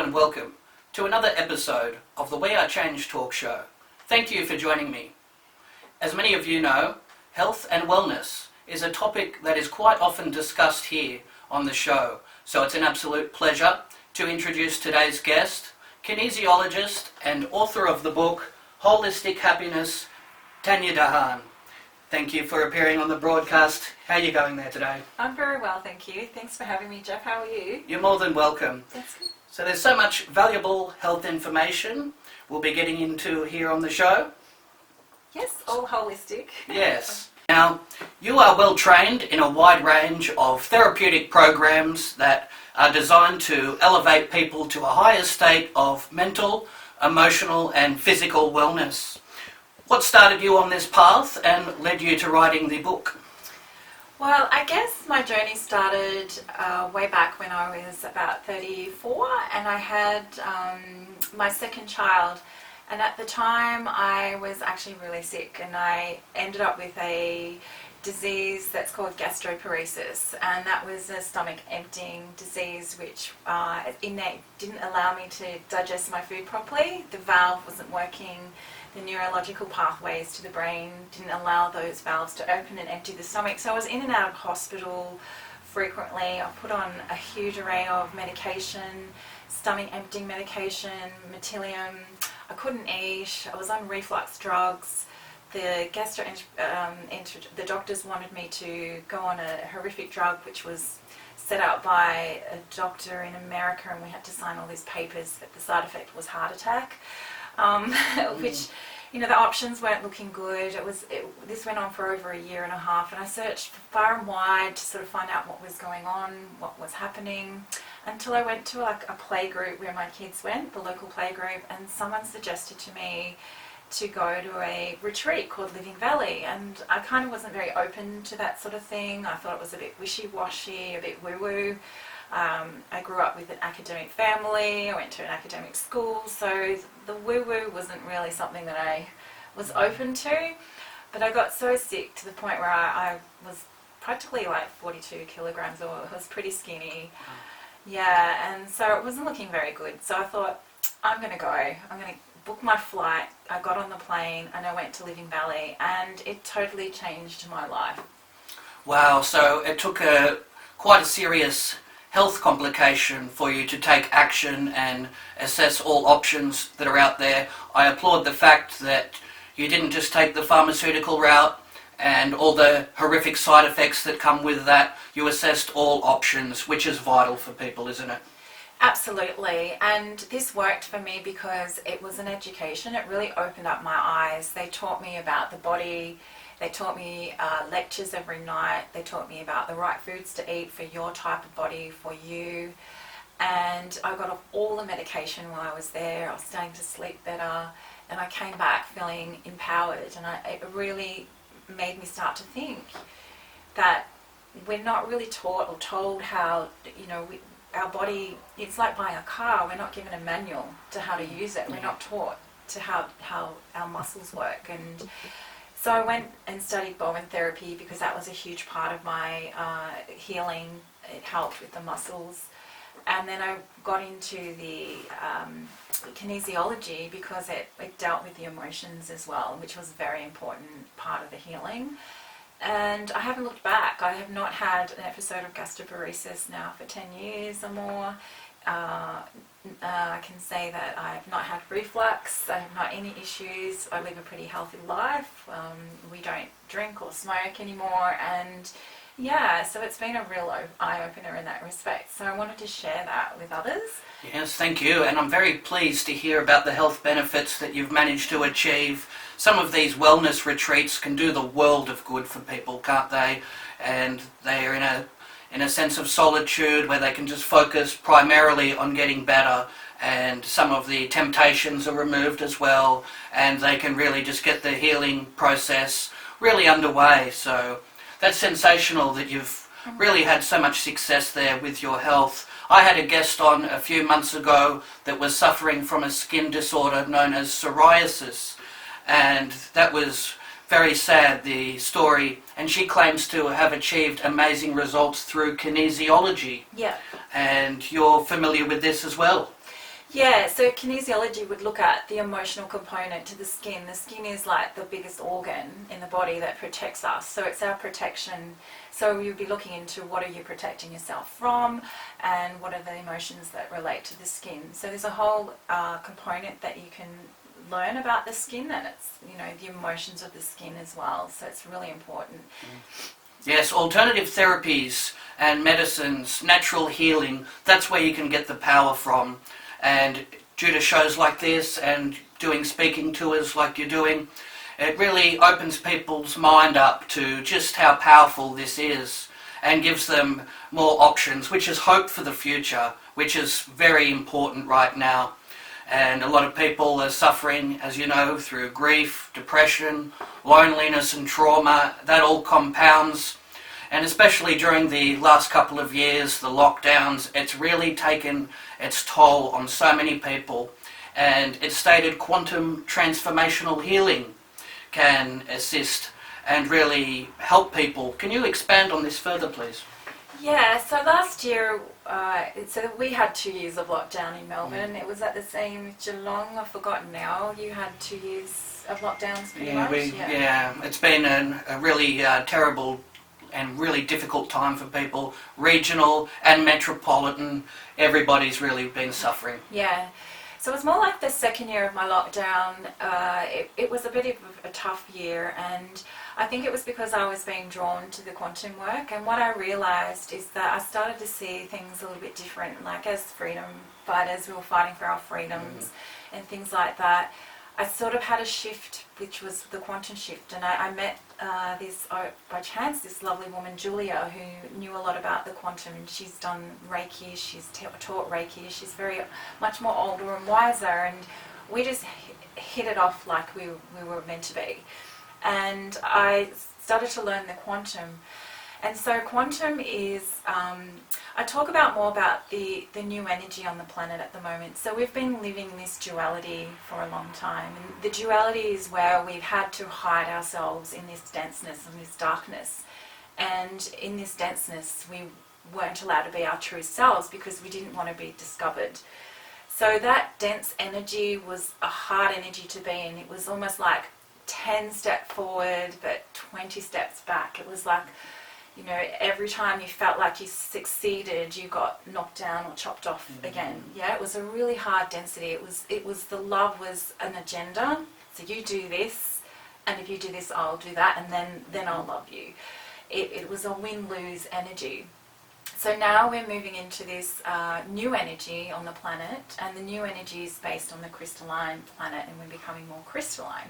and welcome to another episode of the We Are Change talk show. Thank you for joining me. As many of you know, health and wellness is a topic that is quite often discussed here on the show, so it's an absolute pleasure to introduce today's guest, kinesiologist and author of the book Holistic Happiness, Tanya De Haan. Thank you for appearing on the broadcast. How are you going there today? I'm very well, thank you. Thanks for having me, Jeff. How are you? You're more than welcome. That's good. So there's so much valuable health information we'll be getting into here on the show. Yes, all holistic. Yes. Now, you are well trained in a wide range of therapeutic programs that are designed to elevate people to a higher state of mental, emotional and physical wellness. What started you on this path and led you to writing the book? Well, I guess my journey started way back when I was about 34 and I had my second child. And at the time I was actually really sick and I ended up with a disease that's called gastroparesis, and that was a stomach emptying disease which didn't allow me to digest my food properly. The valve wasn't working. The neurological pathways to the brain didn't allow those valves to open and empty the stomach. So I was in and out of hospital frequently. I put on a huge array of medication, stomach emptying medication, Metilium. I couldn't eat. I was on reflux drugs. The the doctors wanted me to go on a horrific drug which was set out by a doctor in America, and we had to sign all these papers that the side effect was heart attack. Which, you know, the options weren't looking good. This went on for over a year and a half, and I searched far and wide to sort of find out what was going on, what was happening, until I went to like a play group where my kids went, the local play group, and someone suggested to me to go to a retreat called Living Valley, and I kind of wasn't very open to that sort of thing. I thought it was a bit wishy-washy, a bit woo-woo. I grew up with an academic family, I went to an academic school, so the woo-woo wasn't really something that I was open to. But I got so sick to the point where I was practically like 42 kilograms, or I was pretty skinny. Yeah, and so it wasn't looking very good. So I thought, I'm going to book my flight. I got on the plane and I went to Living Valley, and it totally changed my life. Wow, so it took quite a serious health complication for you to take action and assess all options that are out there. I applaud the fact that you didn't just take the pharmaceutical route and all the horrific side effects that come with that. You assessed all options, which is vital for people, isn't it? Absolutely, and this worked for me because it was an education. It really opened up my eyes. They taught me about the body. They taught me lectures every night. They taught me about the right foods to eat for your type of body, for you. And I got off all the medication while I was there. I was starting to sleep better, and I came back feeling empowered. And it really made me start to think that we're not really taught or told how, you know, our body, it's like buying a car. We're not given a manual to how to use it. We're not taught to how our muscles work. And so I went and studied Bowen therapy because that was a huge part of my healing. It helped with the muscles. And then I got into the kinesiology because it dealt with the emotions as well, which was a very important part of the healing. And I haven't looked back. I have not had an episode of gastroparesis now for 10 years or more. I can say that I have not had reflux. I have not any issues. I live a pretty healthy life. We don't drink or smoke anymore, and yeah, so it's been a real eye-opener in that respect. So I wanted to share that with others. Yes, thank you, and I'm very pleased to hear about the health benefits that you've managed to achieve. Some of these wellness retreats can do the world of good for people, can't they? And they're in a sense of solitude where they can just focus primarily on getting better, and some of the temptations are removed as well, and they can really just get the healing process really underway. So that's sensational that you've really had so much success there with your health. I had a guest on a few months ago that was suffering from a skin disorder known as psoriasis, and that was very sad, the story, and she claims to have achieved amazing results through kinesiology. Yeah. And you're familiar with this as well? Yeah, so kinesiology would look at the emotional component to the skin. The skin is like the biggest organ in the body that protects us, so it's our protection. So you'll be looking into what are you protecting yourself from, and what are the emotions that relate to the skin. So there's a whole component that you can learn about the skin, and it's, you know, the emotions of the skin as well, so it's really important. Yes, alternative therapies and medicines, natural healing, that's where you can get the power from. And due to shows like this and doing speaking tours like you're doing, it really opens people's mind up to just how powerful this is and gives them more options, which is hope for the future, which is very important right now. And a lot of people are suffering, as you know, through grief, depression, loneliness and trauma. That all compounds. And especially during the last couple of years, the lockdowns, it's really taken its toll on so many people. And it's stated quantum transformational healing can assist and really help people. Can you expand on this further, please? Yeah, so last year, so we had 2 years of lockdown in Melbourne. It was at the same Geelong, I've forgotten now. You had 2 years of lockdowns pretty much? Yeah, it's been a really terrible and really difficult time for people, regional and metropolitan. Everybody's really been suffering. Yeah, so it was more like the second year of my lockdown. It was a bit of a tough year, and I think it was because I was being drawn to the quantum work, and what I realised is that I started to see things a little bit different, like as freedom fighters, we were fighting for our freedoms and things like that. I sort of had a shift, which was the quantum shift, and I met by chance, this lovely woman, Julia, who knew a lot about the quantum, and she's done Reiki, she's taught Reiki, she's very much more older and wiser, and we just hit it off like we were meant to be. And I started to learn the quantum. And so quantum is, I talk more about the new energy on the planet at the moment. So we've been living this duality for a long time. And the duality is where we've had to hide ourselves in this denseness and this darkness. And in this denseness, we weren't allowed to be our true selves because we didn't want to be discovered. So that dense energy was a hard energy to be in. It was almost like 10 steps forward, but 20 steps back. It was like, you know, every time you felt like you succeeded, you got knocked down or chopped off again. Yeah, it was a really hard density. It was the love was an agenda. So you do this, and if you do this, I'll do that, and then I'll love you. It was a win-lose energy. So now we're moving into this new energy on the planet, and the new energy is based on the crystalline planet, and we're becoming more crystalline.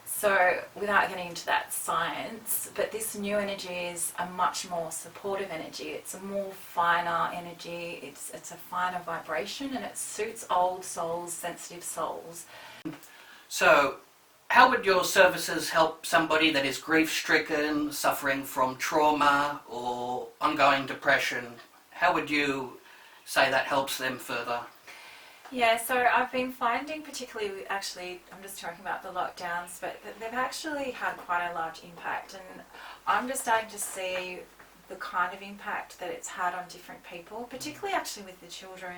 So without getting into that science, but this new energy is a much more supportive energy. It's a more finer energy. It's a finer vibration, and it suits old souls, sensitive souls. So how would your services help somebody that is grief-stricken, suffering from trauma or ongoing depression? How would you say that helps them further? Yeah, so I've been finding, particularly, actually, I'm just talking about the lockdowns, but they've actually had quite a large impact, and I'm just starting to see the kind of impact that it's had on different people, particularly actually with the children.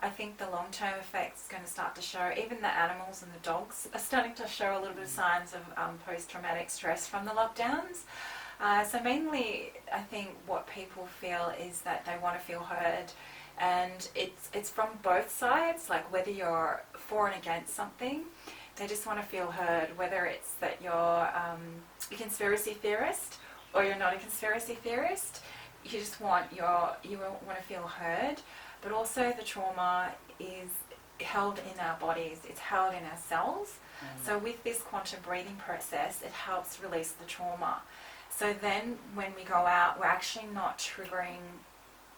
I think the long-term effects are going to start to show. Even the animals and the dogs are starting to show a little bit of signs of post-traumatic stress from the lockdowns. So mainly, I think what people feel is that they want to feel heard. And it's from both sides, like whether you're for and against something, they just want to feel heard, whether it's that you're a conspiracy theorist or you're not a conspiracy theorist. You just want you want to feel heard, but also the trauma is held in our bodies, it's held in our cells. So with this quantum breathing process, it helps release the trauma. So then when we go out, we're actually not triggering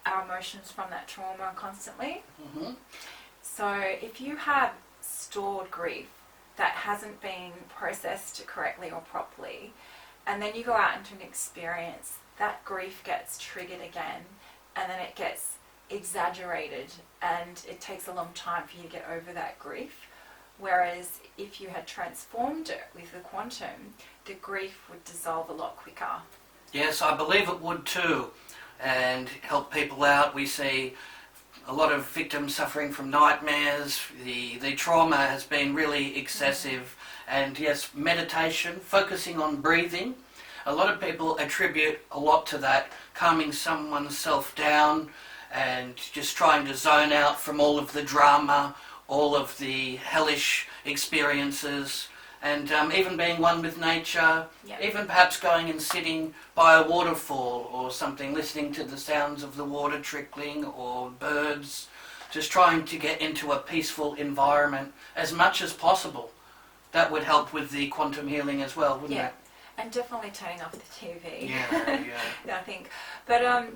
our emotions from that trauma constantly. So if you have stored grief that hasn't been processed correctly or properly, and then you go out into an experience, that grief gets triggered again, and then it gets exaggerated, and it takes a long time for you to get over that grief. Whereas if you had transformed it with the quantum, the grief would dissolve a lot quicker. Yes, I believe it would too, and help people out. We see a lot of victims suffering from nightmares. The trauma has been really excessive. And yes, meditation, focusing on breathing. A lot of people attribute a lot to that, calming someone's self down and just trying to zone out from all of the drama, all of the hellish experiences, and even being one with nature, even perhaps going and sitting by a waterfall or something, listening to the sounds of the water trickling or birds, just trying to get into a peaceful environment as much as possible. That would help with the quantum healing as well, wouldn't it? And definitely turning off the TV. Yeah. I think. But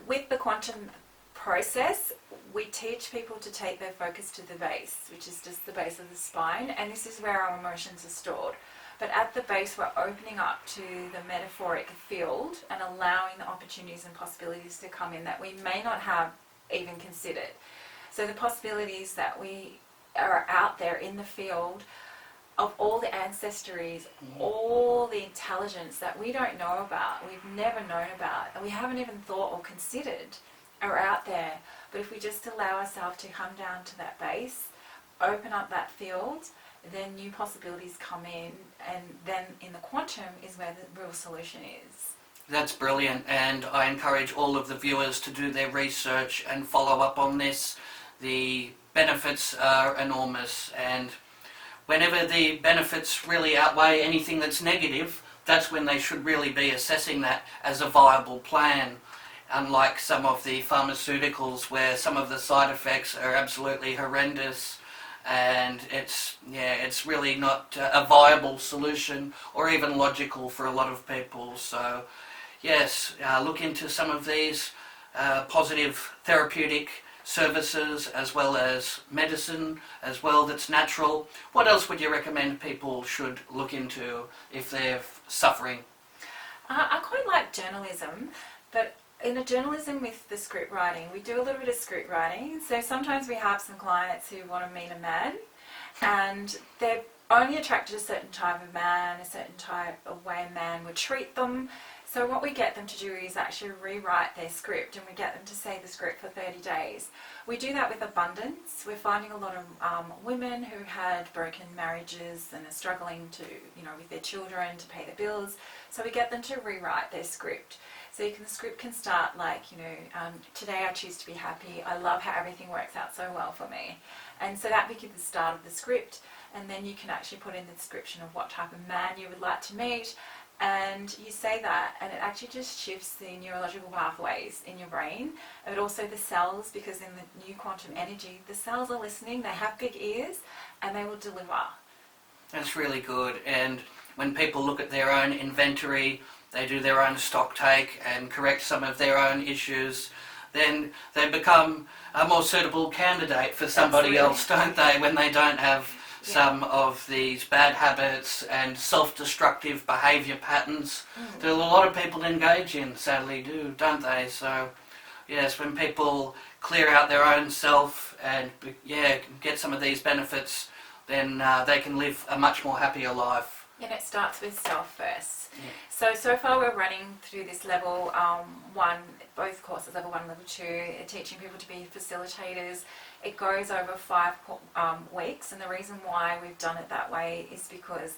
with the quantum process, we teach people to take their focus to the base, which is just the base of the spine, and this is where our emotions are stored. But at the base, we're opening up to the metaphoric field and allowing the opportunities and possibilities to come in that we may not have even considered. So the possibilities that we are out there in the field of all the ancestries, all the intelligence that we don't know about, we've never known about, and we haven't even thought or considered are out there. But if we just allow ourselves to come down to that base, open up that field, then new possibilities come in, and then in the quantum is where the real solution is. That's brilliant, and I encourage all of the viewers to do their research and follow up on this. The benefits are enormous, and whenever the benefits really outweigh anything that's negative, that's when they should really be assessing that as a viable plan. Unlike some of the pharmaceuticals where some of the side effects are absolutely horrendous, and it's really not a viable solution or even logical for a lot of people. So yes, look into some of these positive therapeutic services as well as medicine as well that's natural. What else would you recommend people should look into if they're suffering? I quite like journalism, but in a journalism with the script writing, we do a little bit of script writing. So sometimes we have some clients who want to meet a man, and they're only attracted to a certain type of man, a certain type of way a man would treat them. So what we get them to do is actually rewrite their script, and we get them to say the script for 30 days. We do that with abundance. We're finding a lot of women who had broken marriages and are struggling to, with their children to pay the bills. So we get them to rewrite their script. So the script can start like, today I choose to be happy. I love how everything works out so well for me. And so that becomes the start of the script. And then you can actually put in the description of what type of man you would like to meet. And you say that, and it actually just shifts the neurological pathways in your brain, but also the cells, because in the new quantum energy, the cells are listening, they have big ears, and they will deliver. That's really good. And when people look at their own inventory, they do their own stock take and correct some of their own issues, then they become a more suitable candidate for somebody else, don't they, when they don't have some of these bad habits and self-destructive behaviour patterns that a lot of people engage in, sadly do, don't they? So yes, when people clear out their own self and get some of these benefits, then they can live a much more happier life. And it starts with self first. So far we're running through this level 1, both courses, level 1 and level 2, teaching people to be facilitators. It goes over 5 weeks, and the reason why we've done it that way is because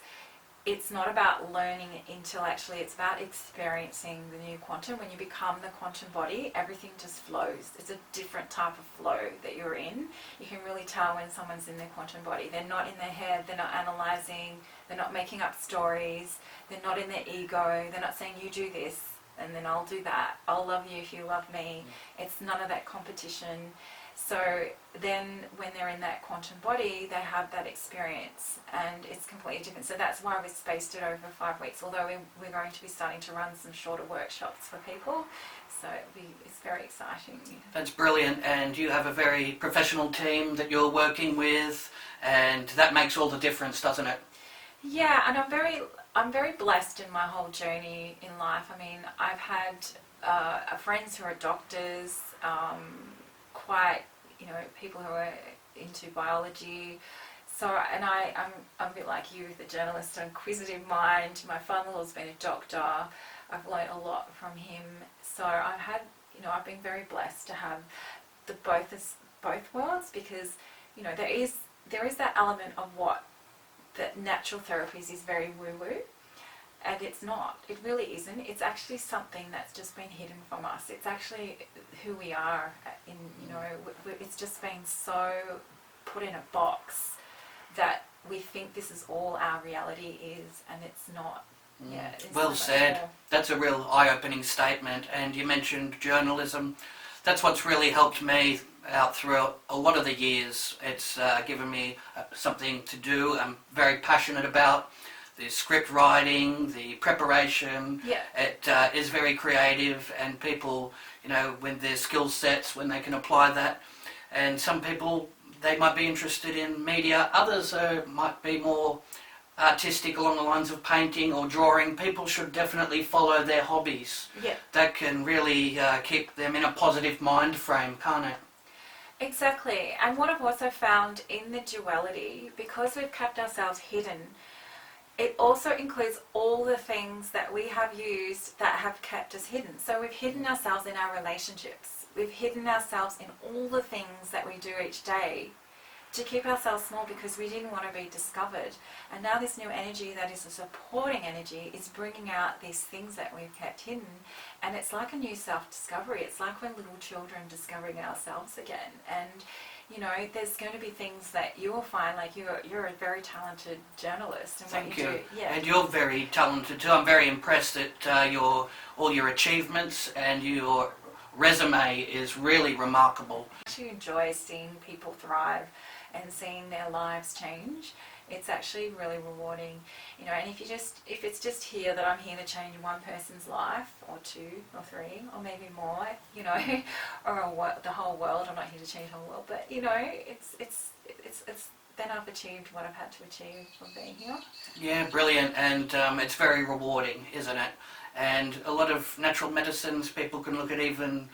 it's not about learning intellectually, it's about experiencing the new quantum. When you become the quantum body, everything just flows. It's a different type of flow that you're in. You can really tell when someone's in their quantum body. They're not in their head, they're not analysing, they're not making up stories, they're not in their ego, they're not saying you do this and then I'll do that. I'll love you if you love me. It's none of that competition. So then when they're in that quantum body, they have that experience, and it's completely different. So that's why we spaced it over 5 weeks, although we're going to be starting to run some shorter workshops for people. So it's very exciting. That's brilliant, and you have a very professional team that you're working with, and that makes all the difference, doesn't it? Yeah, and I'm very blessed in my whole journey in life. I mean, I've had friends who are doctors, quite, people who are into biology. So, and I'm a bit like you, the journalist, an inquisitive mind. My father-in-law's been a doctor. I've learned a lot from him. So I've had, I've been very blessed to have both worlds, because there is that element of what that natural therapies is very woo-woo, and it's not. It really isn't. It's actually something that's just been hidden from us. It's actually who we are. It's just been so put in a box that we think this is all our reality is, and it's not. Yeah. Well said. That's a real eye-opening statement. And you mentioned journalism. That's what's really helped me out throughout a lot of the years. It's given me something to do. I'm very passionate about the script writing, the preparation. Yeah. It is very creative, and people, with their skill sets, when they can apply that. And some people, they might be interested in media. Others might be more artistic along the lines of painting or drawing. People should definitely follow their hobbies. Yeah. That can really keep them in a positive mind frame, can't it? Exactly. And what I've also found in the duality, because we've kept ourselves hidden, it also includes all the things that we have used that have kept us hidden. So we've hidden ourselves in our relationships. We've hidden ourselves in all the things that we do each day to keep ourselves small, because we didn't want to be discovered. And now this new energy that is a supporting energy is bringing out these things that we've kept hidden. And it's like a new self-discovery. It's like we're little children discovering ourselves again. And there's going to be things that you will find, like you're a very talented journalist. And Thank what you. do. Yeah. And you're very talented too. I'm very impressed at all your achievements, and your resume is really remarkable. I actually enjoy seeing people thrive and seeing their lives change. It's actually really rewarding, and if it's just here that I'm here to change one person's life, or two or three or maybe more, or the whole world. I'm not here to change the whole world, but it's then I've achieved what I've had to achieve from being here. Yeah, brilliant. And it's very rewarding, isn't it? And a lot of natural medicines, people can look at even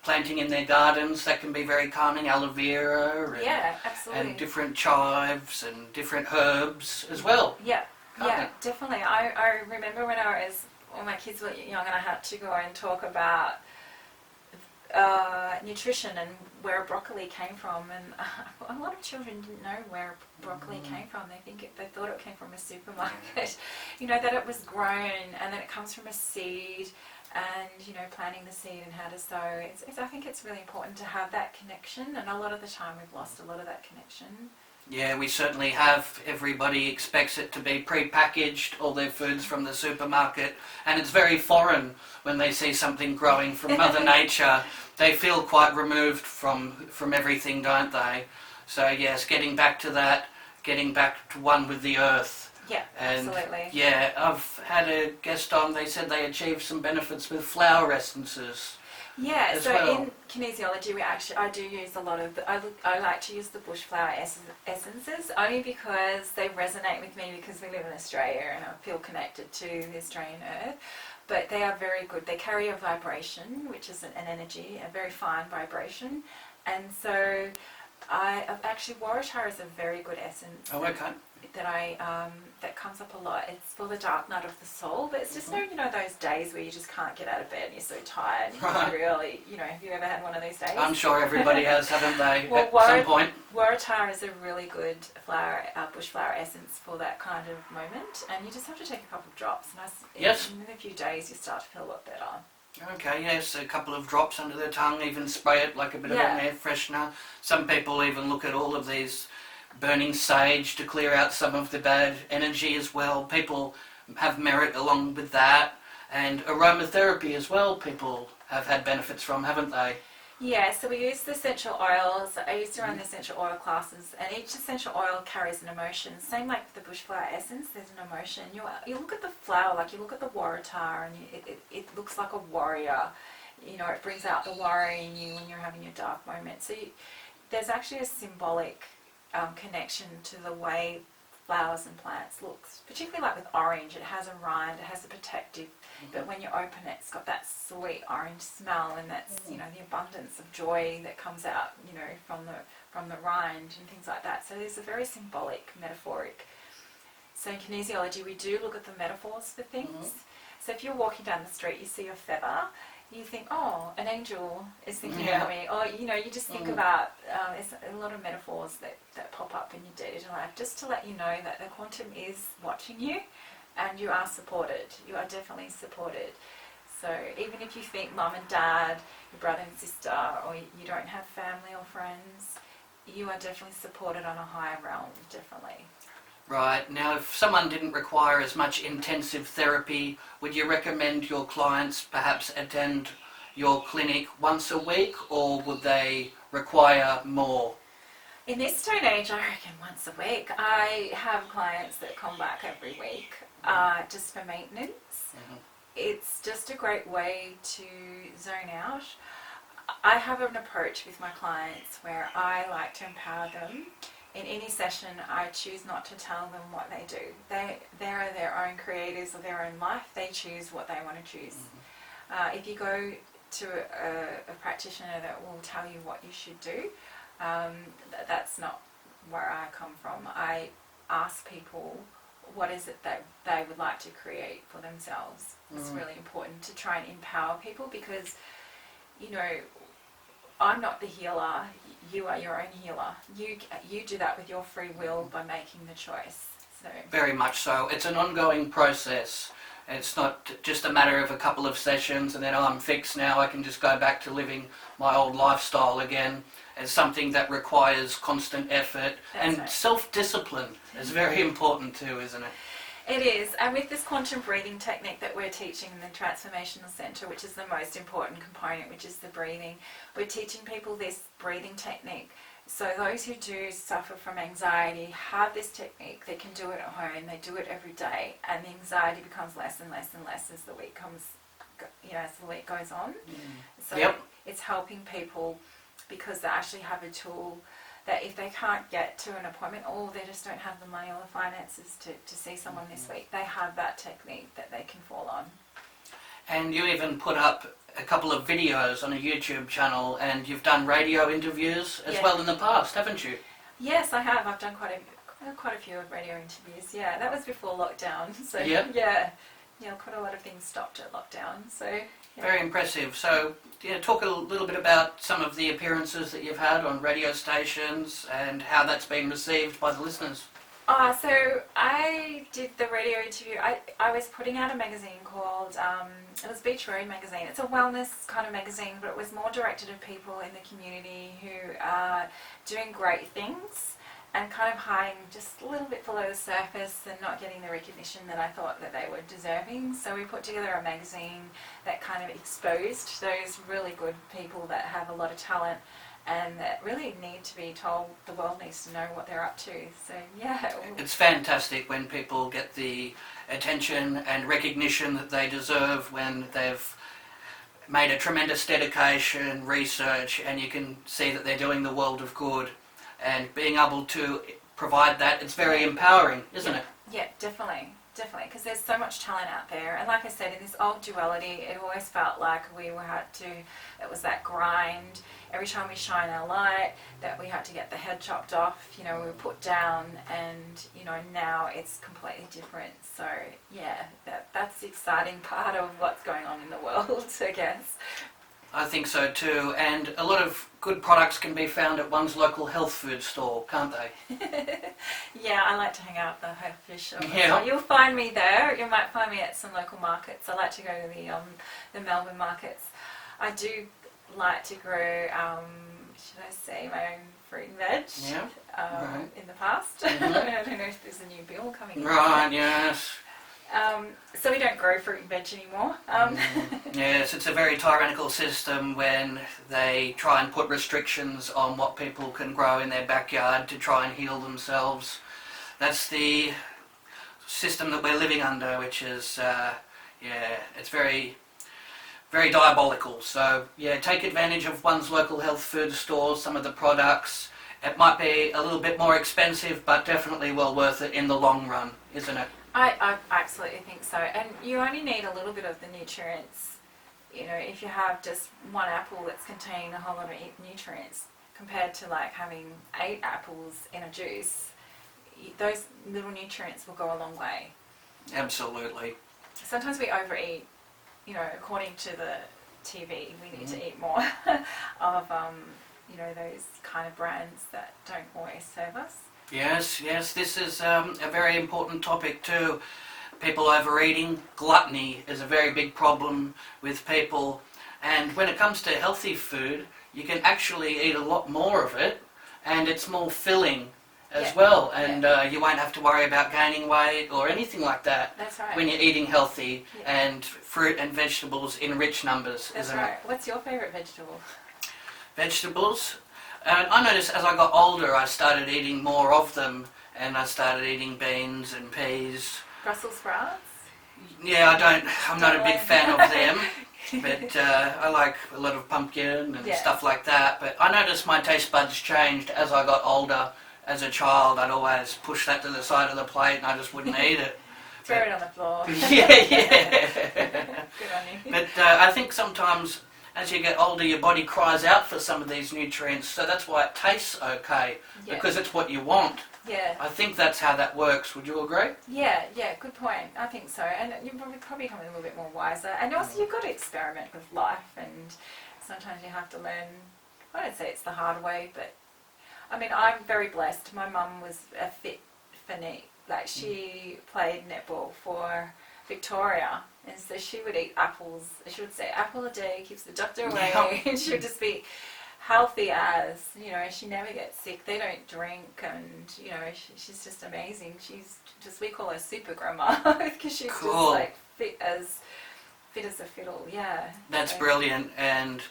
planting in their gardens. That can be very calming. Aloe vera and, yeah, absolutely. and different chives and different herbs as well. Yeah, definitely. I remember when my kids were young, and I had to go and talk about nutrition and where broccoli came from, and a lot of children didn't know where broccoli came from. They thought it came from a supermarket. That it was grown and that it comes from a seed, and planting the seed and how to sow. I think it's really important to have that connection, and a lot of the time we've lost a lot of that connection. Yeah, we certainly have. Everybody expects it to be pre-packaged, all their foods from the supermarket, and it's very foreign when they see something growing from Mother Nature. They feel quite removed from everything, don't they? So yes, getting back to that, getting back to one with the earth. Yeah, and absolutely. Yeah, I've had a guest on, they said they achieved some benefits with flower essences. Yeah, so well. in kinesiology, I do use a lot of I like to use the bushflower essences, only because they resonate with me, because we live in Australia and I feel connected to the Australian earth. But they are very good. They carry a vibration, which is an energy, a very fine vibration, and so actually Waratah is a very good essence. Oh, okay. That comes up a lot. It's for the dark night of the soul, but it's just those days where you just can't get out of bed and you're so tired. And Right. Really, have you ever had one of those days? I'm sure everybody has, haven't they, Well, at some point? Waratah is a really good bushflower essence for that kind of moment, and you just have to take a couple of drops. Yes. In a few days, you start to feel a lot better. Okay, yes, a couple of drops under the tongue, even spray it like a bit of an air freshener. Some people even look at all of these burning sage to clear out some of the bad energy as well. People have merit along with that, and aromatherapy as well, people have had benefits from, haven't they? Yeah, so we use the essential oils. I used to run the essential oil classes, and each essential oil carries an emotion. Same like the bushflower essence, there's an emotion. You look at the flower, like you look at the Waratah, and it looks like a warrior. It brings out the warrior in you when you're having your dark moment. So there's actually a symbolic connection to the way flowers and plants looks, particularly like with orange. It has a rind, it has a protective, but when you open it, it's got that sweet orange smell, and that's the abundance of joy that comes out from the rind and things like that. So there's a very symbolic, metaphoric. So in kinesiology, we do look at the metaphors for things. So if you're walking down the street, you see a feather, you think, oh, an angel is thinking Yeah. about me. Or, you just think about, there's a lot of metaphors that pop up in your day-to-day life, just to let you know that the quantum is watching you and you are supported. You are definitely supported. So even if you think mum and dad, your brother and sister, or you don't have family or friends, you are definitely supported on a higher realm, definitely. Right. Now, if someone didn't require as much intensive therapy, would you recommend your clients perhaps attend your clinic once a week, or would they require more? In this day and age, I reckon once a week. I have clients that come back every week just for maintenance. Mhm. It's just a great way to zone out. I have an approach with my clients where I like to empower them. In any session, I choose not to tell them what they do. They are their own creators of their own life. They choose what they want to choose. If you go to a practitioner that will tell you what you should do, that's not where I come from. I ask people what is it that they would like to create for themselves. It's really important to try and empower people because, I'm not the healer. You are your own healer. You do that with your free will by making the choice. So Very much so. It's an ongoing process. It's not just a matter of a couple of sessions and then I'm fixed now, I can just go back to living my old lifestyle again. It's something that requires constant effort. That's and right. Self-discipline is very important too, isn't it? it is, and with this quantum breathing technique that we're teaching in the Transformational Centre, which is the most important component, which is the breathing, we're teaching people this breathing technique. So those who do suffer from anxiety have this technique. They can do it at home. They do it every day, and the anxiety becomes less and less and less as the week as the week goes on. So it's helping people because they actually have a tool that if they can't get to an appointment or they just don't have the money or the finances to see someone this week, they have that technique that they can fall on. And you even put up a couple of videos on a YouTube channel, and you've done radio interviews as well in the past, haven't you? Yes, I have. I've done quite a few radio interviews. Yeah, that was before lockdown. So quite a lot of things stopped at lockdown. So very impressive. So talk a little bit about some of the appearances that you've had on radio stations and how that's been received by the listeners. So I did the radio interview. I was putting out a magazine called, it was Beach Road magazine. It's a wellness kind of magazine, but it was more directed at people in the community who are doing great things and kind of hiding just a little bit below the surface and not getting the recognition that I thought that they were deserving. So we put together a magazine that kind of exposed those really good people that have a lot of talent and that really need to be told. The world needs to know what they're up to. So it's fantastic when people get the attention and recognition that they deserve when they've made a tremendous dedication, research, and you can see that they're doing the world of good, and being able to provide that, it's very empowering, isn't it? Yeah, definitely, because there's so much talent out there, and like I said, in this old duality, it always felt like it was that grind. Every time we shine our light, that we had to get the head chopped off, we were put down, and now it's completely different. So that's the exciting part of what's going on in the world, I guess. I think so too, and a lot of good products can be found at one's local health food store, can't they? Yeah, I like to hang out at the health food shop. Yeah. So you'll find me there. You might find me at some local markets. I like to go to the Melbourne markets. I do like to grow, should I say, my own fruit and veg in the past. Mm-hmm. I don't know if there's a new bill coming in. Right, yes. So we don't grow fruit and veg anymore. Yes, it's a very tyrannical system when they try and put restrictions on what people can grow in their backyard to try and heal themselves. That's the system that we're living under, which is, it's very, very diabolical. So, take advantage of one's local health food stores, some of the products. It might be a little bit more expensive, but definitely well worth it in the long run, isn't it? I absolutely think so, and you only need a little bit of the nutrients. If you have just one apple that's containing a whole lot of nutrients compared to like having 8 apples in a juice, those little nutrients will go a long way. Absolutely. Sometimes we overeat, according to TV. We need to eat more of, those kind of brands that don't always serve us. Yes, this is a very important topic too. People overeating, gluttony is a very big problem with people. And when it comes to healthy food, you can actually eat a lot more of it, and it's more filling as well. And you won't have to worry about gaining weight or anything like that. That's right. When you're eating healthy and fruit and vegetables in rich numbers, That's isn't right. it? What's your favourite vegetable? Vegetables. I noticed as I got older, I started eating more of them, and I started eating beans and peas. Brussels sprouts? Yeah, I'm not a big fan of them, but I like a lot of pumpkin and stuff like that. But I noticed my taste buds changed as I got older. As a child, I'd always push that to the side of the plate, and I just wouldn't eat it. Throw it on the floor. Yeah. Good on you. But I think sometimes as you get older, your body cries out for some of these nutrients, so that's why it tastes okay, because it's what you want. Yeah. I think that's how that works. Would you agree? Yeah, good point. I think so. And you probably become a little bit more wiser. And also you've got to experiment with life, and sometimes you have to learn, I don't say it's the hard way, but I mean, I'm very blessed. My mum was a fit fanatic. Like, she played netball for Victoria, and so she would eat apples. She would say, apple a day keeps the doctor away. And she would just be healthy as, she never gets sick. They don't drink, and, she's just amazing. She's just, we call her super grandma, because she's just like fit as a fiddle, That's brilliant, and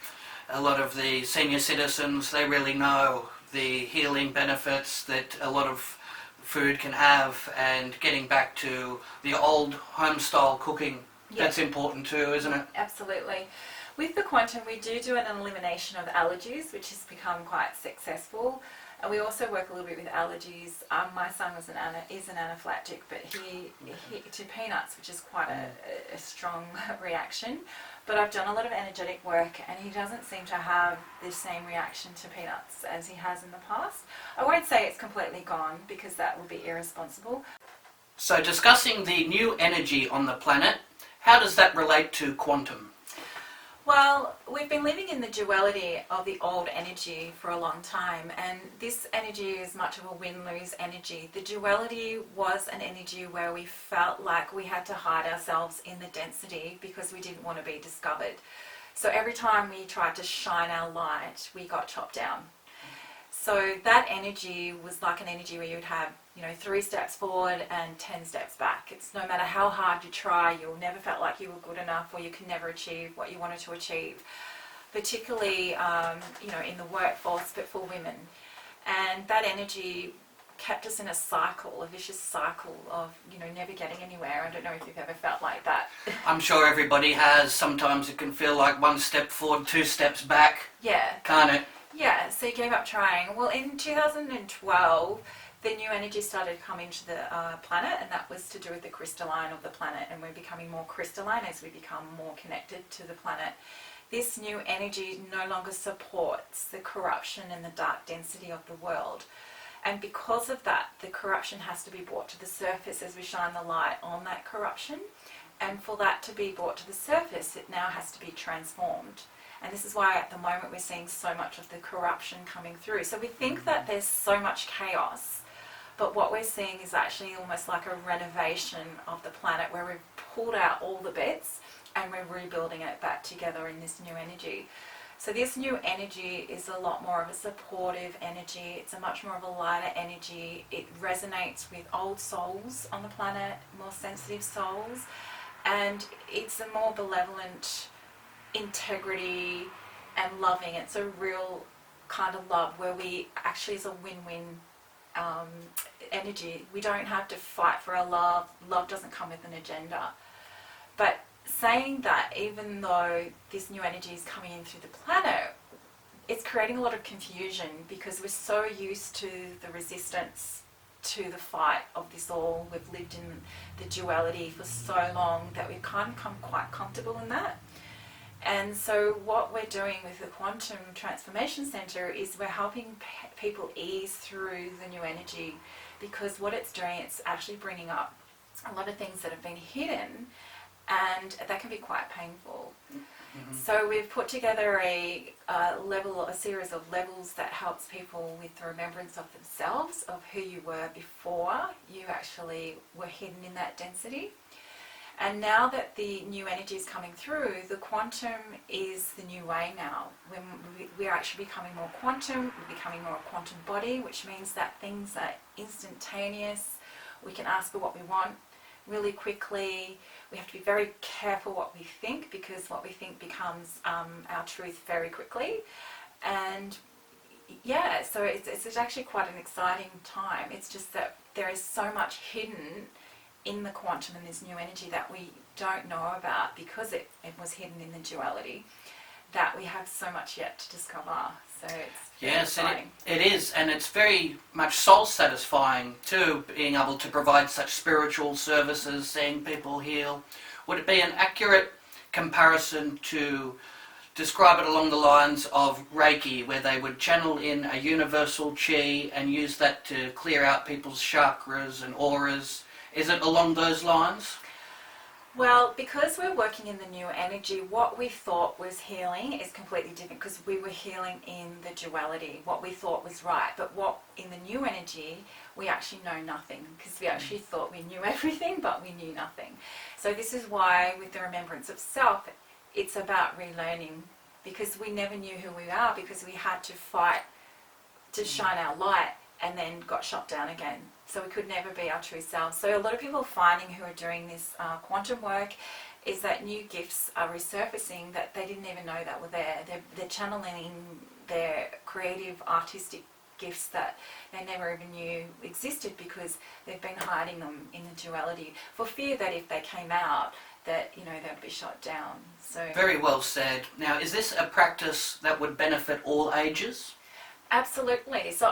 a lot of the senior citizens, they really know the healing benefits that a lot of food can have, and getting back to the old home-style cooking. That's important too, isn't it? Absolutely. With the quantum, we do an elimination of allergies, which has become quite successful. And we also work a little bit with allergies. My son is an anaphylactic, but he to peanuts, which is quite a strong reaction. But I've done a lot of energetic work, and he doesn't seem to have the same reaction to peanuts as he has in the past. I won't say it's completely gone, because that would be irresponsible. So, discussing the new energy on the planet, how does that relate to quantum? Well, we've been living in the duality of the old energy for a long time, and this energy is much of a win-lose energy. The duality was an energy where we felt like we had to hide ourselves in the density because we didn't want to be discovered. So every time we tried to shine our light, we got chopped down. So that energy was like an energy where you would have 3 steps forward and 10 steps back. It's no matter how hard you try, you'll never felt like you were good enough, or you can never achieve what you wanted to achieve, particularly in the workforce, but for women. And that energy kept us in a cycle, a vicious cycle of never getting anywhere. I don't know if you've ever felt like that. I'm sure everybody has. Sometimes it can feel like 1 step forward, 2 steps back. Yeah. Can't it? Yeah, so you gave up trying. Well, in 2012, the new energy started coming to the planet, and that was to do with the crystalline of the planet, and we're becoming more crystalline as we become more connected to the planet. This new energy no longer supports the corruption and the dark density of the world. And because of that, the corruption has to be brought to the surface as we shine the light on that corruption. And for that to be brought to the surface, it now has to be transformed. And this is why at the moment we're seeing so much of the corruption coming through. So we think that there's so much chaos, but what we're seeing is actually almost like a renovation of the planet, where we've pulled out all the bits and we're rebuilding it back together in this new energy. So this new energy is a lot more of a supportive energy. It's a much more of a lighter energy. It resonates with old souls on the planet, more sensitive souls, and it's a more benevolent integrity and loving. It's a real kind of love where we actually is a win-win energy. We don't have to fight for our love. Love doesn't come with an agenda. But saying that, even though this new energy is coming in through the planet, it's creating a lot of confusion, because we're so used to the resistance to the fight of this all. We've lived in the duality for so long that we've kind of become quite comfortable in that. And so what we're doing with the Quantum Transformation Center is we're helping people ease through the new energy, because what it's doing, it's actually bringing up a lot of things that have been hidden, and that can be quite painful. So we've put together a series of levels that helps people with the remembrance of themselves, of who you were before you actually were hidden in that density. And now that the new energy is coming through, the quantum is the new way now. When we're actually becoming more quantum, we're becoming more a quantum body, which means that things are instantaneous. We can ask for what we want really quickly. We have to be very careful what we think, because what we think becomes our truth very quickly. And yeah, so it's actually quite an exciting time. It's just that there is so much hidden in the quantum and this new energy that we don't know about, because it was hidden in the duality, that we have so much yet to discover. So it's Yes, exciting. and it is, and it's very much soul satisfying too, being able to provide such spiritual services, seeing people heal. Would it be an accurate comparison to describe it along the lines of Reiki, where they would channel in a universal chi and use that to clear out people's chakras and auras? Is it along those lines? Well, because we're working in the new energy, what we thought was healing is completely different, because we were healing in the duality, what we thought was right. But what in the new energy, we actually know nothing, because we actually thought we knew everything, but we knew nothing. So this is why with the remembrance of self, it's about relearning, because we never knew who we are, because we had to fight to shine our light and then got shot down again. So we could never be our true selves. So a lot of people finding who are doing this quantum work is that new gifts are resurfacing that they didn't even know that were there. They're channeling their creative, artistic gifts that they never even knew existed, because they've been hiding them in the duality for fear that if they came out, that they'd be shot down. So Very well said. Now, is this a practice that would benefit all ages? absolutely. So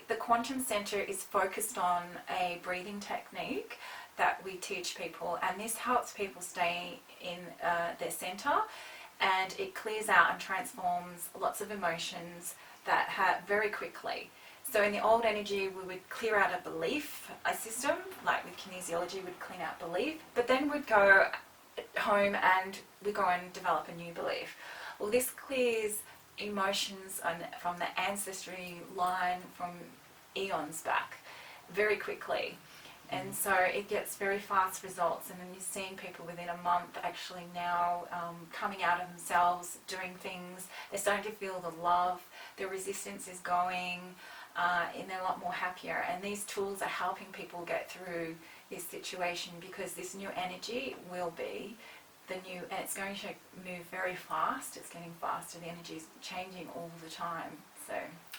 the Quantum Center is focused on a breathing technique that we teach people, and this helps people stay in their center, and it clears out and transforms lots of emotions that very quickly. So in the old energy, we would clear out a belief, a system, like with kinesiology, we'd clean out belief, but then we'd go home and we go and develop a new belief. Well, this clears emotions from the ancestry line from eons back very quickly, and so it gets very fast results. And then you're seeing people within a month actually now coming out of themselves, doing things. They're starting to feel the love, their resistance is going, and they're a lot more happier. And these tools are helping people get through this situation, because this new energy will be and it's going to move very fast. It's getting faster. The energy is changing all the time. So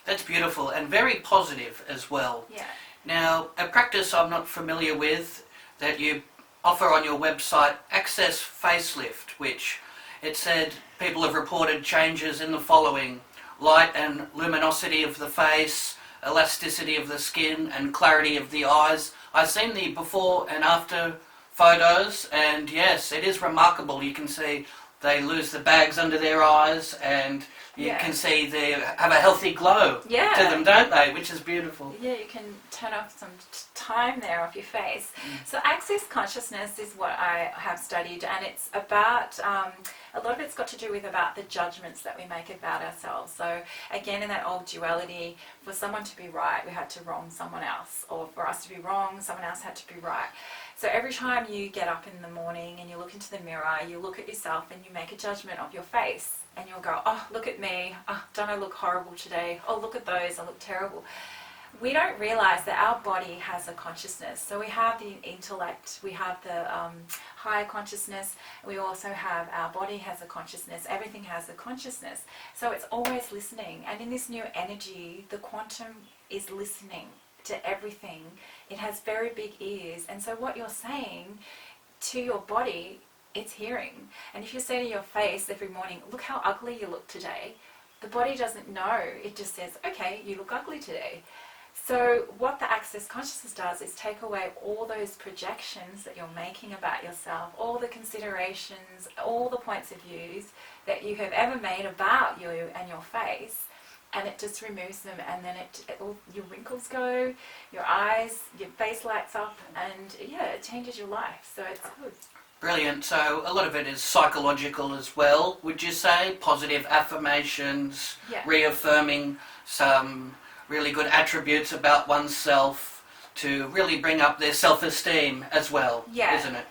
That's beautiful and very positive as well. yeah. Now, a practice I'm not familiar with that you offer on your website, Access Facelift, which it said people have reported changes in the following: light and luminosity of the face, elasticity of the skin, and clarity of the eyes. I've seen the before and after photos, and yes, it is remarkable. You can see they lose the bags under their eyes, and you can see they have a healthy glow to them, don't they? Which is beautiful. Yeah, you can turn off some time there off your face. So access consciousness is what I have studied, and it's about, a lot of it's got to do with about the judgments that we make about ourselves. So again, in that old duality, for someone to be right, we had to wrong someone else, or for us to be wrong, someone else had to be right. So every time you get up in the morning and you look into the mirror, you look at yourself and you make a judgment of your face, and you'll go, oh, look at me, oh, don't I look horrible today, oh, look at those, I look terrible. We don't realize that our body has a consciousness. So we have the intellect, we have the higher consciousness, we also have our body has a consciousness, everything has a consciousness. So it's always listening, and in this new energy, the quantum is listening to everything. It has very big ears, and so what you're saying to your body, it's hearing. And if you say to your face every morning, look how ugly you look today, the body doesn't know. It just says, okay, you look ugly today. So what the Access Consciousness does is take away all those projections that you're making about yourself, all the considerations, all the points of views that you have ever made about you and your face, and it just removes them, and then all your wrinkles go, your eyes, your face lights up, and yeah, it changes your life. So it's good. Brilliant. So a lot of it is psychological as well, would you say? Positive affirmations, Yeah. reaffirming some really good attributes about oneself to really bring up their self-esteem as well, Yeah. isn't it?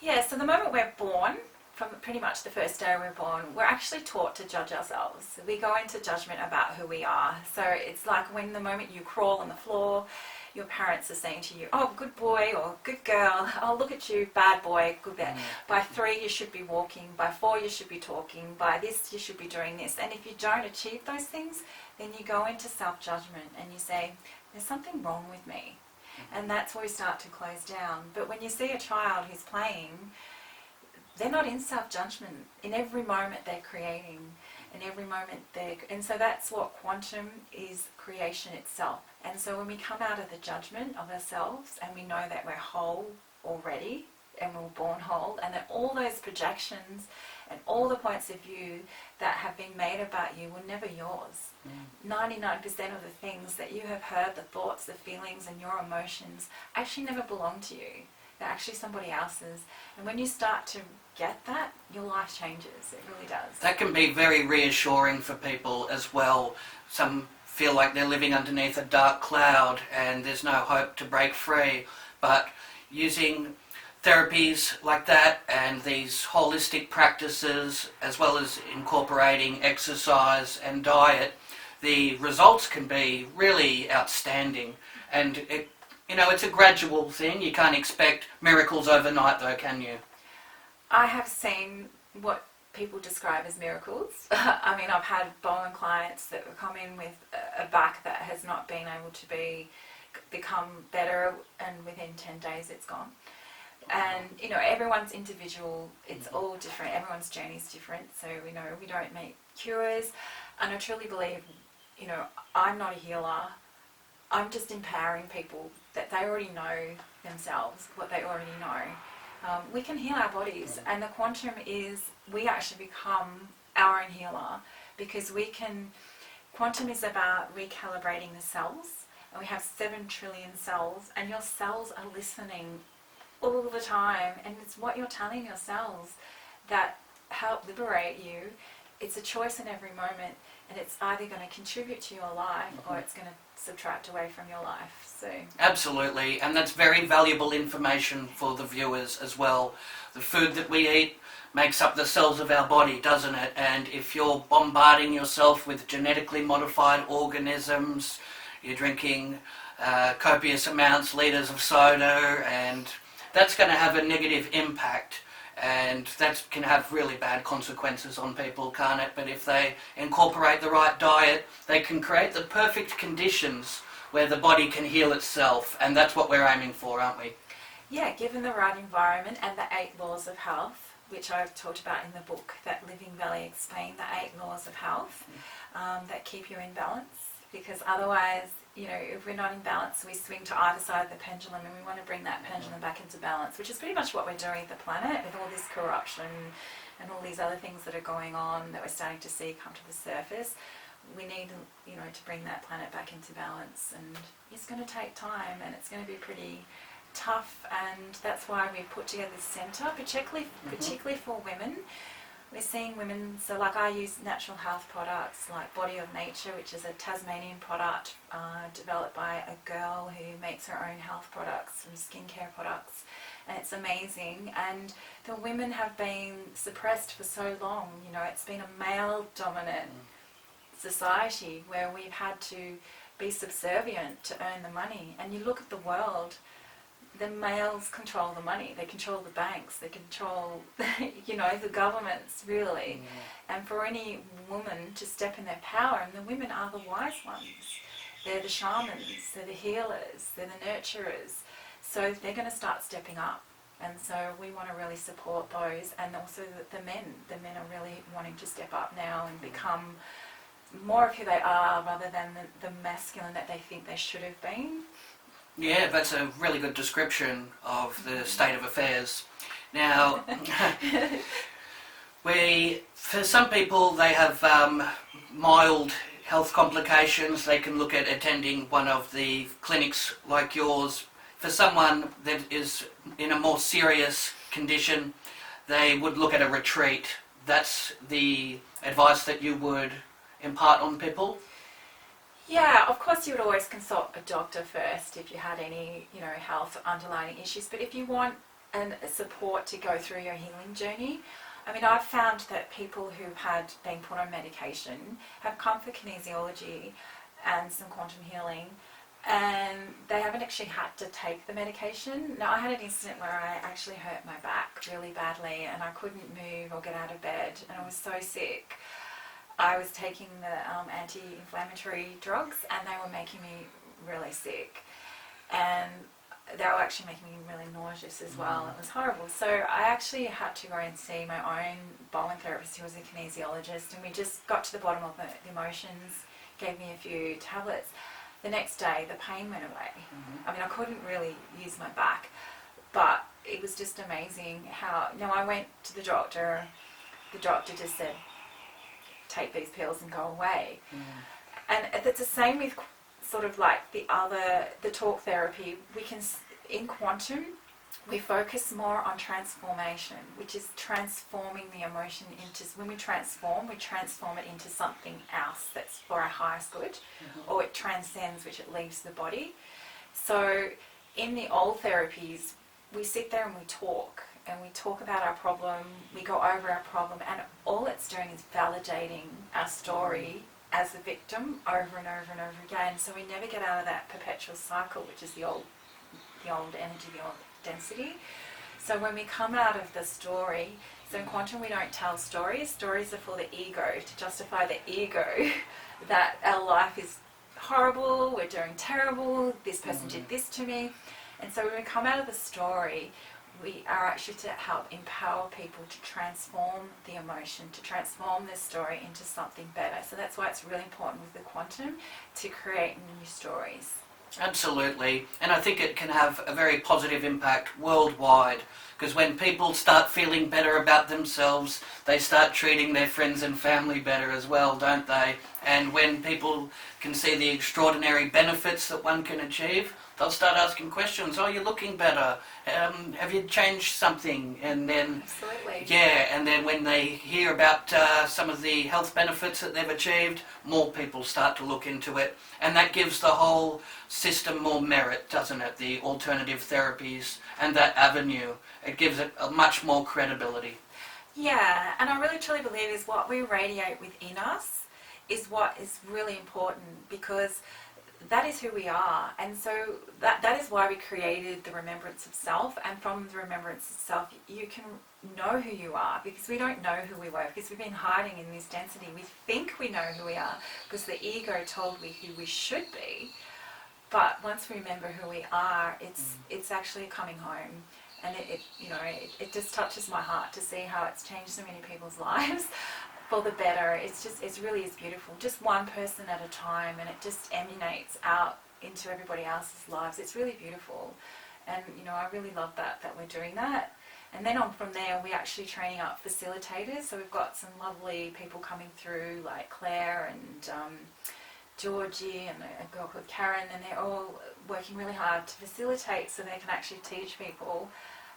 Yeah, so the moment we're born, from pretty much the first day we're born, we're actually taught to judge ourselves. We go into judgment about who we are. So it's like when the moment you crawl on the floor, your parents are saying to you, oh, good boy or good girl, oh, look at you, bad boy, good girl. By 3 you should be walking, by 4 you should be talking, by this you should be doing this. And if you don't achieve those things, then you go into self-judgment and you say, there's something wrong with me. And that's where we start to close down. But when you see a child who's playing, they're not in self-judgment. In every moment they're creating. In every moment and so that's what quantum is, creation itself. And so when we come out of the judgment of ourselves and we know that we're whole already and we're born whole, and that all those projections and all the points of view that have been made about you were never yours. 99% of the things that you have heard, the thoughts, the feelings and your emotions actually never belong to you. They're actually somebody else's. And when you start to get that, your life changes. It really does. That can be very reassuring for people as well. Some feel like they're living underneath a dark cloud and there's no hope to break free. But using therapies like that and these holistic practices, as well as incorporating exercise and diet, the results can be really outstanding. And it's a gradual thing. You can't expect miracles overnight though, can you? I have seen what people describe as miracles. I mean, I've had bone clients that have come in with a back that has not been able to become better, and within 10 days it's gone. And everyone's individual. It's all different. Everyone's journey is different. So we don't make cures. And I truly believe, I'm not a healer. I'm just empowering people that they already know themselves, what they already know. We can heal our bodies, and the quantum is we actually become our own healer, because quantum is about recalibrating the cells, and we have 7 trillion cells, and your cells are listening all the time, and it's what you're telling your cells that help liberate you. It's a choice in every moment, and it's either going to contribute to your life or it's going to subtract away from your life. So absolutely, and that's very valuable information for the viewers as well. The food that we eat makes up the cells of our body, doesn't it? And if you're bombarding yourself with genetically modified organisms, you're drinking copious amounts, litres of soda, and that's going to have a negative impact. And that can have really bad consequences on people, can't it? But if they incorporate the right diet, they can create the perfect conditions where the body can heal itself. And that's what we're aiming for, aren't we? Yeah, given the right environment and the 8 laws of health, which I've talked about in the book that Living Valley explain, the 8 laws of health that keep you in balance. Because otherwise, if we're not in balance, we swing to either side of the pendulum, and we want to bring that pendulum back into balance, which is pretty much what we're doing with the planet, with all this corruption and all these other things that are going on that we're starting to see come to the surface. We need, to bring that planet back into balance, and it's going to take time, and it's going to be pretty tough, and that's why we put together this centre, particularly for women. We're seeing women, so like I use natural health products like Body of Nature, which is a Tasmanian product developed by a girl who makes her own health products and skincare products, and it's amazing. And the women have been suppressed for so long. It's been a male-dominant society where we've had to be subservient to earn the money. And you look at the world, the males control the money, they control the banks, they control, the governments, really. And for any woman to step in their power, and the women are the wise ones. They're the shamans, they're the healers, they're the nurturers. So they're going to start stepping up. And so we want to really support those, and also the men. The men are really wanting to step up now and become more of who they are, rather than the masculine that they think they should have been. Yeah, that's a really good description of the state of affairs. Now, for some people, they have mild health complications. They can look at attending one of the clinics like yours. For someone that is in a more serious condition, they would look at a retreat. That's the advice that you would impart on people? Yeah, of course you would always consult a doctor first if you had any, health underlying issues. But if you want support to go through your healing journey, I mean, I've found that people who've been put on medication have come for kinesiology and some quantum healing, and they haven't actually had to take the medication. Now, I had an incident where I actually hurt my back really badly, and I couldn't move or get out of bed, and I was so sick. I was taking the anti-inflammatory drugs, and they were making me really sick, and they were actually making me really nauseous as well. It was horrible. So I actually had to go and see my own Bowen therapist, who was a kinesiologist, and we just got to the bottom of the emotions, gave me a few tablets. The next day, the pain went away. I mean, I couldn't really use my back, but it was just amazing how... Now, I went to the doctor just said, take these pills and go away. And it's the same with sort of like the talk therapy. We can, in quantum, we focus more on transformation, which is transforming the emotion into, when we transform it into something else that's for our highest good, or it transcends, which it leaves the body. So in the old therapies, we sit there and we talk about our problem, we go over our problem, and all it's doing is validating our story as the victim over and over and over again. So we never get out of that perpetual cycle, which is the old energy, the old density. So when we come out of the story, so in quantum we don't tell stories. Stories are for the ego, to justify the ego that our life is horrible, we're doing terrible, this person did this to me. And so when we come out of the story, we are actually to help empower people to transform the emotion, to transform their story into something better. So that's why it's really important with the quantum to create new stories. Absolutely, and I think it can have a very positive impact worldwide, because when people start feeling better about themselves, they start treating their friends and family better as well, don't they? And when people can see the extraordinary benefits that one can achieve, they'll start asking questions. Oh, you're looking better. Have you changed something? And then, absolutely. Yeah, and then when they hear about some of the health benefits that they've achieved, more people start to look into it. And that gives the whole system more merit, doesn't it? The alternative therapies and that avenue. It gives it a much more credibility. Yeah, and I really truly believe is what we radiate within us is what is really important, because that is who we are. And so that is why we created the remembrance of self, and from the remembrance of self you can know who you are, because we don't know who we were, because we've been hiding in this density. We think we know who we are because the ego told we who we should be, but once we remember who we are, it's actually coming home. And it just touches my heart to see how it's changed so many people's lives for the better. It really is beautiful. Just one person at a time, and it just emanates out into everybody else's lives. It's really beautiful. And, I really love that we're doing that. And then on from there, we're actually training up facilitators. So we've got some lovely people coming through, like Claire and Georgie and a girl called Karen, and they're all working really hard to facilitate so they can actually teach people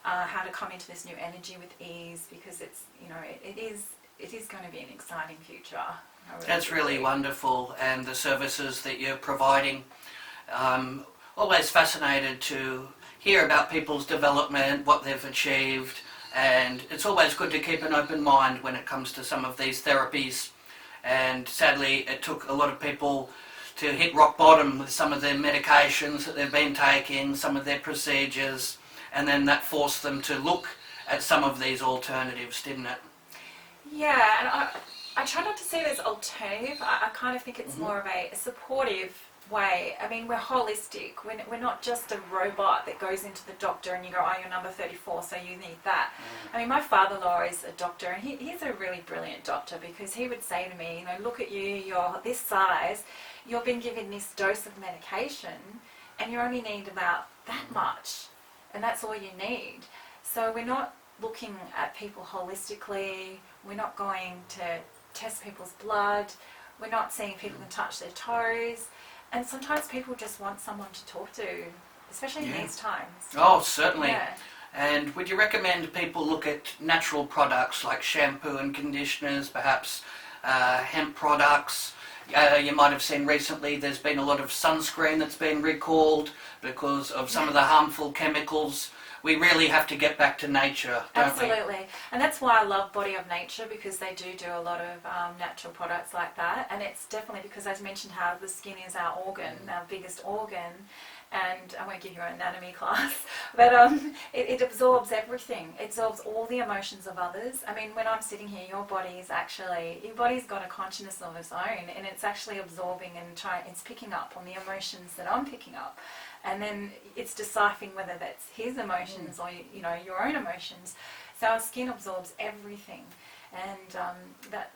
how to come into this new energy with ease, because it's, it is going to be an exciting future. That's really wonderful, and the services that you're providing. Always fascinated to hear about people's development, what they've achieved, and it's always good to keep an open mind when it comes to some of these therapies. And sadly, it took a lot of people to hit rock bottom with some of their medications that they've been taking, some of their procedures, and then that forced them to look at some of these alternatives, didn't it? Yeah, and I try not to see it as alternative. I kind of think it's more of a supportive way. I mean, we're holistic. We're not just a robot that goes into the doctor and you go, oh, you're number 34, so you need that. I mean, my father-in-law is a doctor, and he's a really brilliant doctor, because he would say to me, look at you, you're this size, you've been given this dose of medication, and you only need about that much, and that's all you need. So we're not looking at people holistically. We're not going to test people's blood. We're not seeing if people can touch their toes. And sometimes people just want someone to talk to, especially in these times. Oh, certainly. Yeah. And would you recommend people look at natural products like shampoo and conditioners, perhaps hemp products? You might have seen recently there's been a lot of sunscreen that's been recalled because of some of the harmful chemicals. We really have to get back to nature, don't we? Absolutely. And that's why I love Body of Nature, because they do a lot of natural products like that. And it's definitely because I mentioned how the skin is our organ, our biggest organ. And I won't give you an anatomy class, but it absorbs everything. It absorbs all the emotions of others. I mean, when I'm sitting here, your body's got a consciousness of its own, and it's actually absorbing and it's picking up on the emotions that I'm picking up. And then it's deciphering whether that's his emotions or, your own emotions. So our skin absorbs everything. And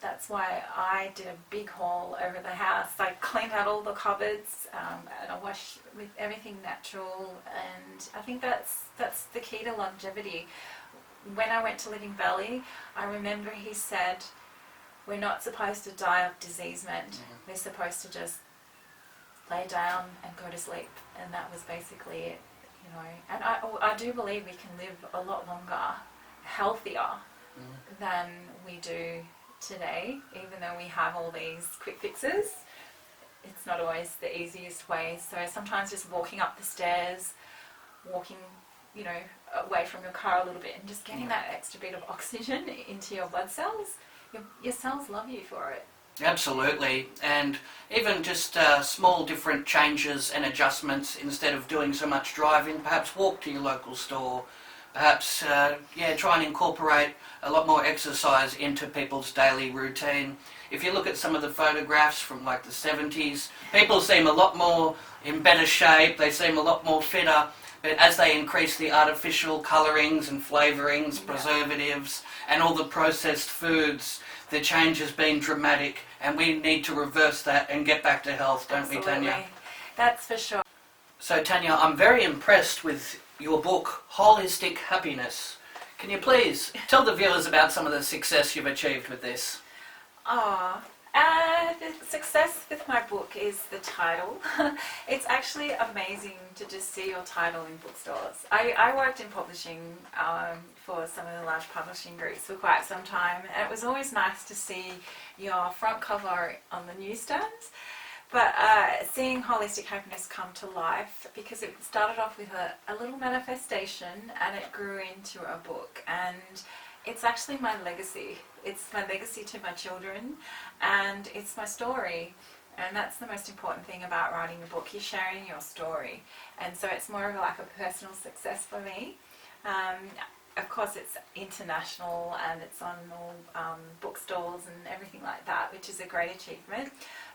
that's why I did a big haul over the house. I cleaned out all the cupboards, and I washed with everything natural. And I think that's the key to longevity. When I went to Living Valley, I remember he said, we're not supposed to die of diseasement. We're supposed to just lay down and go to sleep. And that was basically it, And I do believe we can live a lot longer, healthier, than we do today, even though we have all these quick fixes. It's not always the easiest way. So sometimes just walking up the stairs, walking, away from your car a little bit and just getting that extra bit of oxygen into your blood cells, your cells love you for it. Absolutely, and even just small different changes and adjustments. Instead of doing so much driving, perhaps walk to your local store. Perhaps, try and incorporate a lot more exercise into people's daily routine. If you look at some of the photographs from like the 70s, people seem a lot more in better shape, they seem a lot more fitter, but as they increase the artificial colourings and flavourings, preservatives, and all the processed foods, the change has been dramatic, and we need to reverse that and get back to health, don't we, Tanya? That's for sure. So, Tanya, I'm very impressed with your book, Holistic Happiness. Can you please tell the viewers about some of the success you've achieved with this? The success with my book is the title. It's actually amazing to just see your title in bookstores. I worked in publishing for some of the large publishing groups for quite some time, and it was always nice to see your front cover on the newsstands. But seeing Holistic Happiness come to life, because it started off with a little manifestation and it grew into a book, and it's actually my legacy. It's my legacy to my children, and it's my story. And that's the most important thing about writing a book. You're sharing your story. And so it's more of like a personal success for me. Of course, it's international and it's on all bookstores and everything like that, which is a great achievement.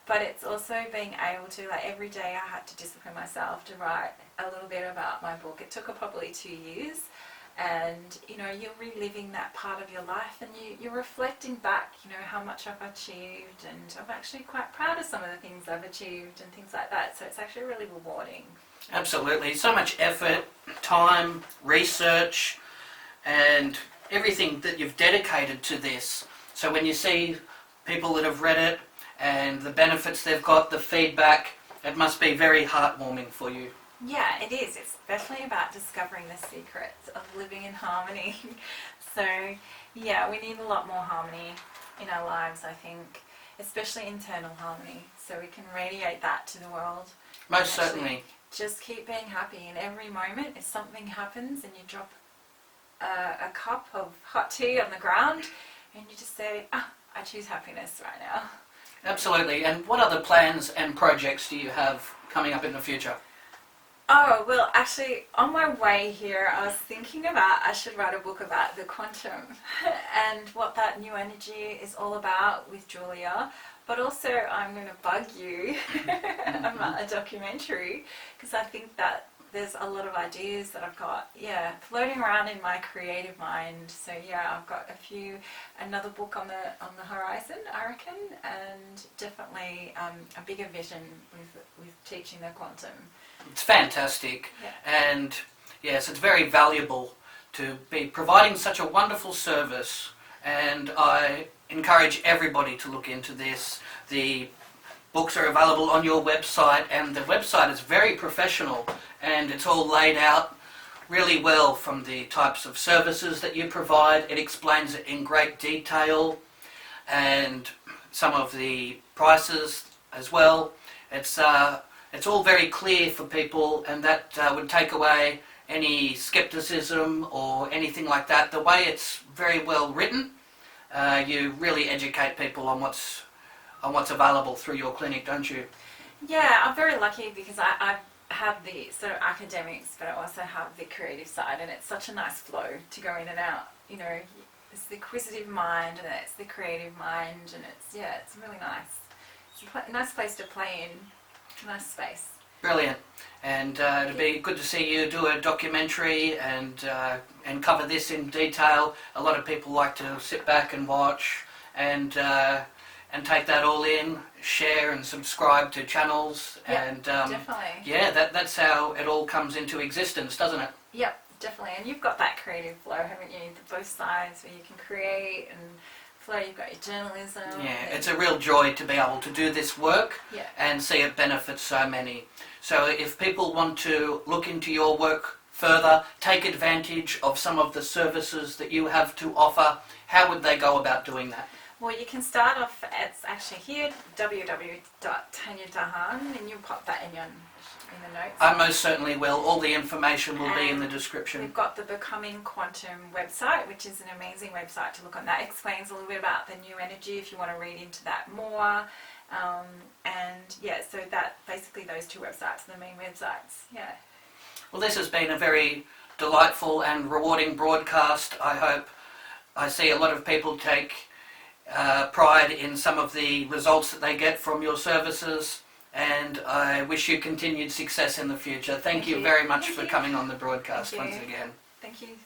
But it's also being able to, like, every day I had to discipline myself to write a little bit about my book. It took probably 2 years. And, you're reliving that part of your life, and you're reflecting back, how much I've achieved, and I'm actually quite proud of some of the things I've achieved and things like that. So it's actually really rewarding. Absolutely. So much effort, time, research, and everything that you've dedicated to this. So when you see people that have read it and the benefits they've got, the feedback, it must be very heartwarming for you. Yeah, it is. It's definitely about discovering the secrets of living in harmony. So, yeah, we need a lot more harmony in our lives, I think, especially internal harmony, so we can radiate that to the world. Most certainly. Just keep being happy in every moment. If something happens and you drop a cup of hot tea on the ground, and you just say, I choose happiness right now. Absolutely. And what other plans and projects do you have coming up in the future? Oh, well, actually, on my way here, I was thinking about I should write a book about the quantum and what that new energy is all about with Julia. But also, I'm going to bug you about a documentary, because I think that there's a lot of ideas that I've got, floating around in my creative mind. So I've got another book on the horizon, I reckon, and definitely a bigger vision with teaching the quantum. It's fantastic, and yes, it's very valuable to be providing such a wonderful service, and I encourage everybody to look into this. The books are available on your website, and the website is very professional, and it's all laid out really well from the types of services that you provide. It explains it in great detail, and some of the prices as well. It's all very clear for people, and that would take away any skepticism or anything like that. The way it's very well written, you really educate people on what's available through your clinic, don't you? Yeah, I'm very lucky because I have the sort of academics, but I also have the creative side, and it's such a nice flow to go in and out. You know, it's the acquisitive mind, and it's the creative mind, and it's really nice. It's a nice place to play in, a nice space. Brilliant, and it'd be good to see you do a documentary and cover this in detail. A lot of people like to sit back and watch and take that all in, share and subscribe to channels, and definitely. Yeah, that's how it all comes into existence, doesn't it? Yep, definitely. And you've got that creative flow, haven't you? Both sides where you can create and flow. You've got your journalism. Yeah, it's a real joy to be able to do this work and see it benefit so many. So if people want to look into your work further, take advantage of some of the services that you have to offer, how would they go about doing that? Well, you can start off, it's actually here, www.tanyadahaan, and you'll pop that in the notes. I most certainly will. All the information will be in the description. We've got the Becoming Quantum website, which is an amazing website to look on. That explains a little bit about the new energy if you want to read into that more. So that basically those two websites are the main websites. Yeah. Well, this has been a very delightful and rewarding broadcast. I see a lot of people take pride in some of the results that they get from your services, and I wish you continued success in the future. Thank you very much for coming on the broadcast once again. Thank you.